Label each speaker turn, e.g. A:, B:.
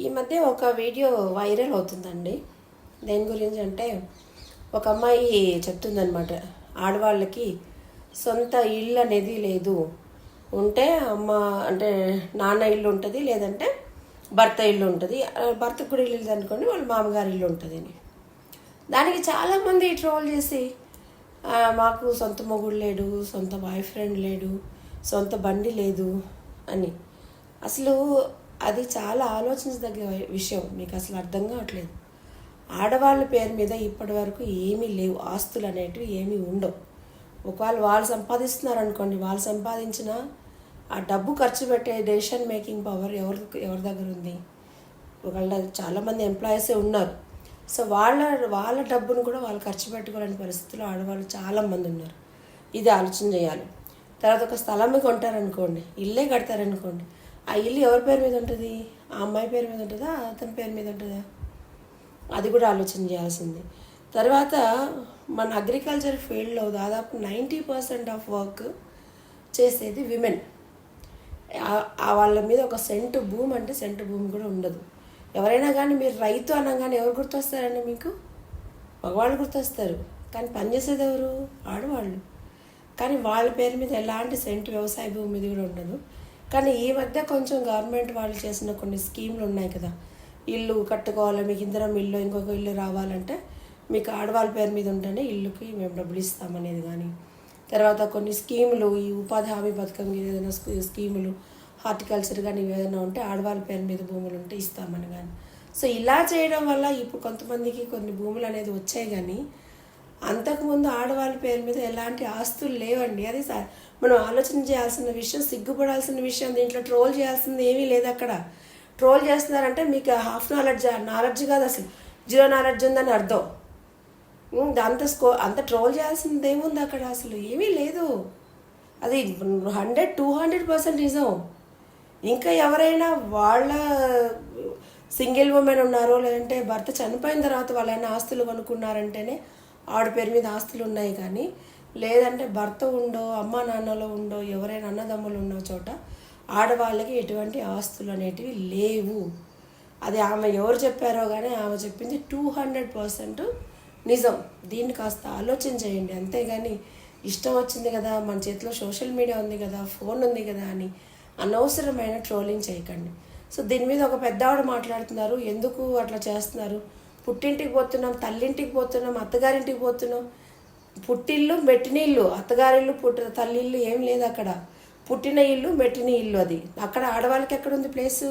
A: ఈ మధ్య ఒక వీడియో వైరల్ అవుతుందండి. దేని గురించి అంటే ఒక అమ్మాయి చెప్తుందనమాట, ఆడవాళ్ళకి సొంత ఇల్లు అనేది లేదు. ఉంటే అమ్మ అంటే నాన్న ఇల్లు ఉంటుంది, లేదంటే భర్త ఇల్లు ఉంటుంది. భర్తకు కూడా ఇల్లు అనుకోండి, వాళ్ళ మామగారి ఇల్లు ఉంటుంది అని. దానికి చాలామంది ట్రోల్ చేసి మాకు సొంత మొగుడు లేడు, సొంత బాయ్ ఫ్రెండ్ లేడు, సొంత బండి లేదు అని. అసలు అది చాలా ఆలోచించదగ్గ విషయం. మీకు అసలు అర్థం కావట్లేదు. ఆడవాళ్ళ పేరు మీద ఇప్పటి వరకు ఏమీ లేవు, ఆస్తులు అనేటివి ఏమీ ఉండవు. ఒకవేళ వాళ్ళు సంపాదిస్తున్నారు అనుకోండి, వాళ్ళు సంపాదించిన ఆ డబ్బు ఖర్చు పెట్టే డెసిషన్ మేకింగ్ పవర్ ఎవరి దగ్గర ఉంది? ఒకవేళ చాలామంది ఎంప్లాయీసే ఉన్నారు. సో వాళ్ళ డబ్బును కూడా వాళ్ళు ఖర్చు పెట్టుకోలేని పరిస్థితుల్లో ఆడవాళ్ళు చాలామంది ఉన్నారు. ఇది ఆలోచన చేయాలి. తర్వాత ఒక స్థలం కొంటారనుకోండి, ఇల్లే కడతారనుకోండి, ఆ ఇల్లు ఎవరి పేరు మీద ఉంటుంది? ఆ అమ్మాయి పేరు మీద ఉంటుందా, అతని పేరు మీద ఉంటుందా? అది కూడా ఆలోచన చేయాల్సింది. తర్వాత మన అగ్రికల్చర్ ఫీల్డ్లో దాదాపు 90% ఆఫ్ వర్క్ చేసేది విమెన్. వాళ్ళ మీద ఒక సెంటు భూమి అంటే సెంటు భూమి కూడా ఉండదు. ఎవరైనా కానీ మీరు రైతు అనగానే ఎవరు గుర్తొస్తారండి మీకు? మగవాళ్ళు గుర్తొస్తారు, కానీ పనిచేసేది ఎవరు? ఆడవాళ్ళు. కానీ వాళ్ళ పేరు మీద ఎలాంటి సెంటు వ్యవసాయ భూమి మీద కూడా ఉండదు. కానీ ఈ మధ్య కొంచెం గవర్నమెంట్ వాళ్ళు చేసిన కొన్ని స్కీమ్లు ఉన్నాయి కదా, ఇల్లు కట్టుకోవాలి, మీకు ఇందిరం ఇల్లు, ఇంకొక ఇల్లు రావాలంటే మీకు ఆడవాళ్ళ పేరు మీద ఉంటేనే ఇల్లుకి మేము డబ్బులు ఇస్తామనేది కానీ, తర్వాత కొన్ని స్కీములు, ఈ ఉపాధి హామీ పథకం ఏదైనా స్కీములు, హార్టికల్చర్ కానీ ఏదైనా ఉంటే ఆడవాళ్ళ పేరు మీద భూములు ఉంటే ఇస్తామని కానీ. సో ఇలా చేయడం వల్ల ఇప్పుడు కొంతమందికి కొన్ని భూములు అనేది వచ్చాయి. కానీ అంతకుముందు ఆడవాళ్ళ పేరు మీద ఎలాంటి ఆస్తులు లేవండి. అది మనం ఆలోచన చేయాల్సిన విషయం, సిగ్గుపడాల్సిన విషయం. దీంట్లో ట్రోల్ చేయాల్సింది ఏమీ లేదు. అక్కడ ట్రోల్ చేస్తున్నారంటే మీకు హాఫ్ నాలెడ్జ్ కాదు, అసలు జీరో నాలెడ్జ్ ఉందని అర్థం. అంత ట్రోల్ చేయాల్సింది ఏముంది అక్కడ? అసలు ఏమీ లేదు. అది 100-200% నిజం. ఇంకా ఎవరైనా వాళ్ళ సింగిల్ ఉమెన్ ఉన్నారో, లేదంటే భర్త చనిపోయిన తర్వాత వాళ్ళైనా ఆస్తులు కొనుక్కున్నారంటేనే ఆవిడ పేరు మీద ఆస్తులు ఉన్నాయి. కానీ లేదంటే భర్త ఉండో, అమ్మ నాన్నలో ఉండో, ఎవరైనా అన్నదమ్ములు ఉన్న చోట ఆడవాళ్ళకి ఎటువంటి ఆస్తులు అనేటివి లేవు. అది ఆమె ఎవరు చెప్పారో కానీ ఆమె చెప్పింది 200% నిజం. దీన్ని కాస్త ఆలోచన చేయండి. అంతేగాని ఇష్టం వచ్చింది కదా, మన చేతిలో సోషల్ మీడియా ఉంది కదా, ఫోన్ ఉంది కదా అని అనవసరమైన ట్రోలింగ్ చేయకండి. సో దీని మీద ఒక పెద్దవాడు మాట్లాడుతున్నారు, ఎందుకు అట్లా చేస్తున్నారు? పుట్టింటికి పోతున్నాం, తల్లింటికి పోతున్నాం, అత్తగారింటికి పోతున్నాం. పుట్టిల్లు మెట్టిన ఇల్లు, అత్తగారిల్లు తల్లిల్లు ఏం లేదు అక్కడ. పుట్టిన ఇల్లు మెట్టిన ఇల్లు. అది అక్కడ ఆడవాళ్ళకి ఎక్కడుంది ప్లేసు?